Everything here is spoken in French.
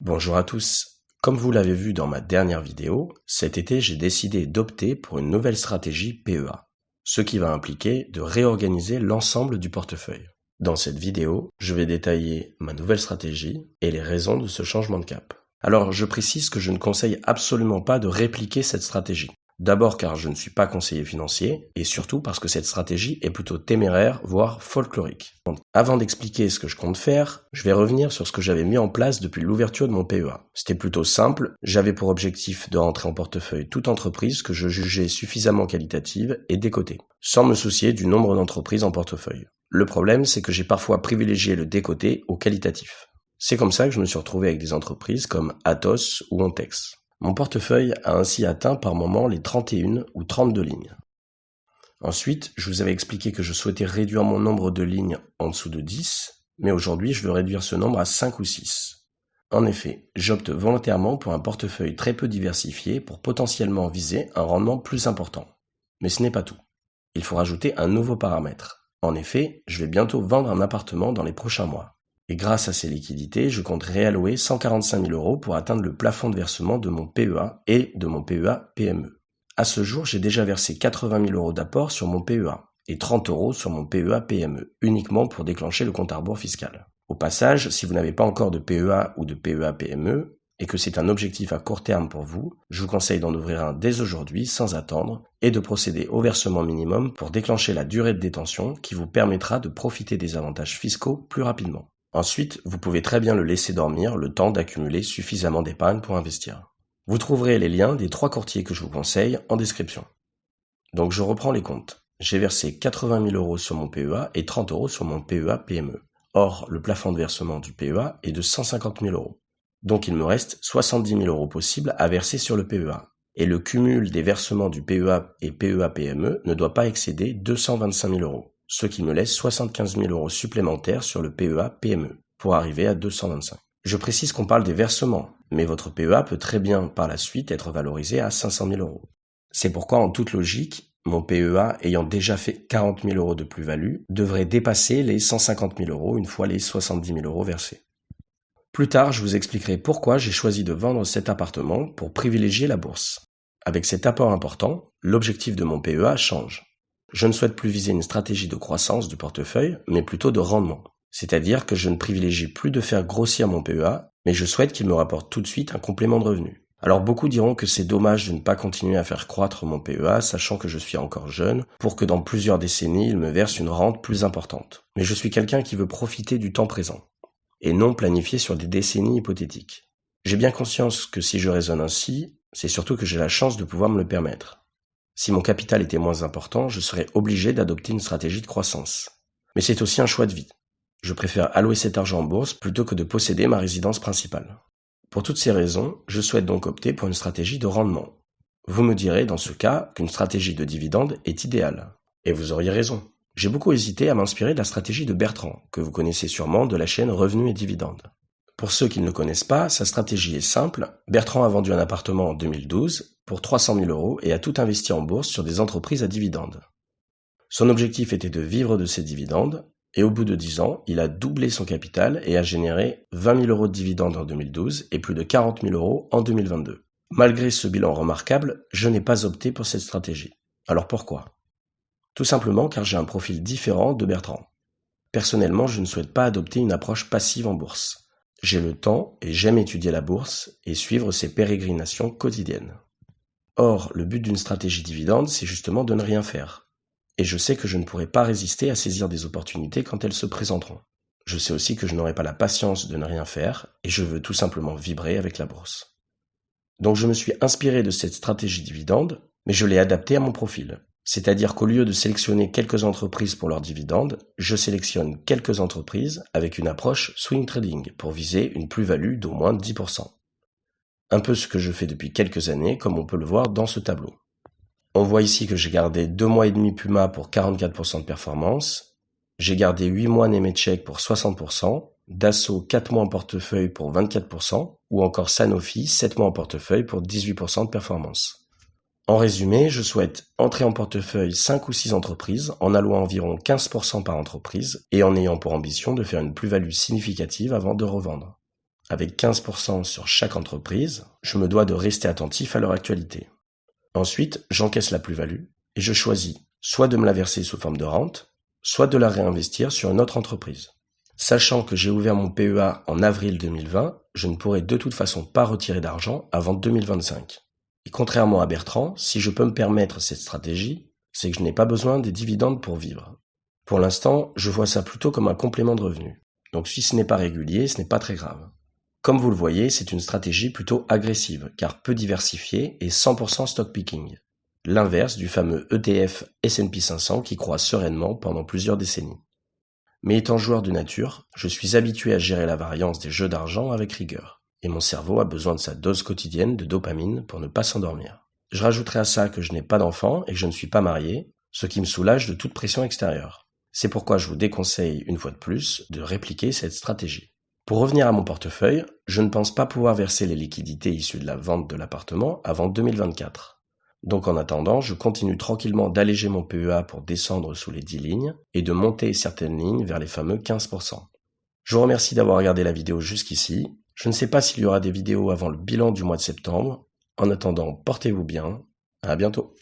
Bonjour à tous. Comme vous l'avez vu dans ma dernière vidéo, cet été j'ai décidé d'opter pour une nouvelle stratégie PEA, ce qui va impliquer de réorganiser l'ensemble du portefeuille. Dans cette vidéo, je vais détailler ma nouvelle stratégie et les raisons de ce changement de cap. Alors je précise que je ne conseille absolument pas de répliquer cette stratégie. D'abord car je ne suis pas conseiller financier, et surtout parce que cette stratégie est plutôt téméraire, voire folklorique. Donc, avant d'expliquer ce que je compte faire, je vais revenir sur ce que j'avais mis en place depuis l'ouverture de mon PEA. C'était plutôt simple, j'avais pour objectif de rentrer en portefeuille toute entreprise que je jugeais suffisamment qualitative et décotée, sans me soucier du nombre d'entreprises en portefeuille. Le problème, c'est que j'ai parfois privilégié le décoté au qualitatif. C'est comme ça que je me suis retrouvé avec des entreprises comme Atos ou Ontex. Mon portefeuille a ainsi atteint par moment les 31 ou 32 lignes. Ensuite, je vous avais expliqué que je souhaitais réduire mon nombre de lignes en dessous de 10, mais aujourd'hui je veux réduire ce nombre à 5 ou 6. En effet, j'opte volontairement pour un portefeuille très peu diversifié pour potentiellement viser un rendement plus important. Mais ce n'est pas tout. Il faut rajouter un nouveau paramètre. En effet, je vais bientôt vendre un appartement dans les prochains mois. Et grâce à ces liquidités, je compte réallouer 145 000 € pour atteindre le plafond de versement de mon PEA et de mon PEA PME. À ce jour, j'ai déjà versé 80 000 € d'apport sur mon PEA et 30 € sur mon PEA PME, uniquement pour déclencher le compte à rebours fiscal. Au passage, si vous n'avez pas encore de PEA ou de PEA PME, et que c'est un objectif à court terme pour vous, je vous conseille d'en ouvrir un dès aujourd'hui sans attendre et de procéder au versement minimum pour déclencher la durée de détention qui vous permettra de profiter des avantages fiscaux plus rapidement. Ensuite, vous pouvez très bien le laisser dormir le temps d'accumuler suffisamment d'épargne pour investir. Vous trouverez les liens des 3 courtiers que je vous conseille en description. Donc je reprends les comptes. J'ai versé 80 000 € sur mon PEA et 30 € sur mon PEA PME. Or, le plafond de versement du PEA est de 150 000 €. Donc il me reste 70 000 € possibles à verser sur le PEA. Et le cumul des versements du PEA et PEA PME ne doit pas excéder 225 000 €. Ce qui me laisse 75 000 € supplémentaires sur le PEA PME, pour arriver à 225. Je précise qu'on parle des versements, mais votre PEA peut très bien par la suite être valorisé à 500 000 €. C'est pourquoi en toute logique, mon PEA ayant déjà fait 40 000 € de plus-value, devrait dépasser les 150 000 € une fois les 70 000 € versés. Plus tard, je vous expliquerai pourquoi j'ai choisi de vendre cet appartement pour privilégier la bourse. Avec cet apport important, l'objectif de mon PEA change. Je ne souhaite plus viser une stratégie de croissance du portefeuille, mais plutôt de rendement. C'est-à-dire que je ne privilégie plus de faire grossir mon PEA, mais je souhaite qu'il me rapporte tout de suite un complément de revenu. Alors beaucoup diront que c'est dommage de ne pas continuer à faire croître mon PEA, sachant que je suis encore jeune, pour que dans plusieurs décennies, il me verse une rente plus importante. Mais je suis quelqu'un qui veut profiter du temps présent, et non planifier sur des décennies hypothétiques. J'ai bien conscience que si je raisonne ainsi, c'est surtout que j'ai la chance de pouvoir me le permettre. Si mon capital était moins important, je serais obligé d'adopter une stratégie de croissance. Mais c'est aussi un choix de vie. Je préfère allouer cet argent en bourse plutôt que de posséder ma résidence principale. Pour toutes ces raisons, je souhaite donc opter pour une stratégie de rendement. Vous me direz dans ce cas qu'une stratégie de dividende est idéale. Et vous auriez raison. J'ai beaucoup hésité à m'inspirer de la stratégie de Bertrand, que vous connaissez sûrement de la chaîne Revenus et Dividendes. Pour ceux qui ne le connaissent pas, sa stratégie est simple. Bertrand a vendu un appartement en 2012 pour 300 000 € et a tout investi en bourse sur des entreprises à dividendes. Son objectif était de vivre de ces dividendes, et au bout de 10 ans, il a doublé son capital et a généré 20 000 € de dividendes en 2012 et plus de 40 000 € en 2022. Malgré ce bilan remarquable, je n'ai pas opté pour cette stratégie. Alors pourquoi ? Tout simplement car j'ai un profil différent de Bertrand. Personnellement, je ne souhaite pas adopter une approche passive en bourse. J'ai le temps et j'aime étudier la bourse et suivre ses pérégrinations quotidiennes. Or, le but d'une stratégie dividende, c'est justement de ne rien faire. Et je sais que je ne pourrai pas résister à saisir des opportunités quand elles se présenteront. Je sais aussi que je n'aurai pas la patience de ne rien faire et je veux tout simplement vibrer avec la bourse. Donc je me suis inspiré de cette stratégie dividende, mais je l'ai adaptée à mon profil. C'est-à-dire qu'au lieu de sélectionner quelques entreprises pour leurs dividendes, je sélectionne quelques entreprises avec une approche swing trading pour viser une plus-value d'au moins 10%. Un peu ce que je fais depuis quelques années, comme on peut le voir dans ce tableau. On voit ici que j'ai gardé 2 mois et demi Puma pour 44% de performance, j'ai gardé 8 mois Nemetschek pour 60%, Dassault 4 mois en portefeuille pour 24%, ou encore Sanofi 7 mois en portefeuille pour 18% de performance. En résumé, je souhaite entrer en portefeuille 5 ou 6 entreprises en allouant environ 15% par entreprise et en ayant pour ambition de faire une plus-value significative avant de revendre. avec 15% sur chaque entreprise, je me dois de rester attentif à leur actualité. Ensuite, j'encaisse la plus-value et je choisis soit de me la verser sous forme de rente, soit de la réinvestir sur une autre entreprise. Sachant que j'ai ouvert mon PEA en avril 2020, je ne pourrai de toute façon pas retirer d'argent avant 2025. Et contrairement à Bertrand, si je peux me permettre cette stratégie, c'est que je n'ai pas besoin des dividendes pour vivre. Pour l'instant, je vois ça plutôt comme un complément de revenu. Donc si ce n'est pas régulier, ce n'est pas très grave. Comme vous le voyez, c'est une stratégie plutôt agressive, car peu diversifiée et 100% stock picking. L'inverse du fameux ETF S&P 500 qui croît sereinement pendant plusieurs décennies. Mais étant joueur de nature, je suis habitué à gérer la variance des jeux d'argent avec rigueur. Et mon cerveau a besoin de sa dose quotidienne de dopamine pour ne pas s'endormir. Je rajouterai à ça que je n'ai pas d'enfant et que je ne suis pas marié, ce qui me soulage de toute pression extérieure. C'est pourquoi je vous déconseille une fois de plus de répliquer cette stratégie. Pour revenir à mon portefeuille, je ne pense pas pouvoir verser les liquidités issues de la vente de l'appartement avant 2024. Donc en attendant, je continue tranquillement d'alléger mon PEA pour descendre sous les 10 lignes et de monter certaines lignes vers les fameux 15%. Je vous remercie d'avoir regardé la vidéo jusqu'ici. Je ne sais pas s'il y aura des vidéos avant le bilan du mois de septembre. En attendant, portez-vous bien. À bientôt.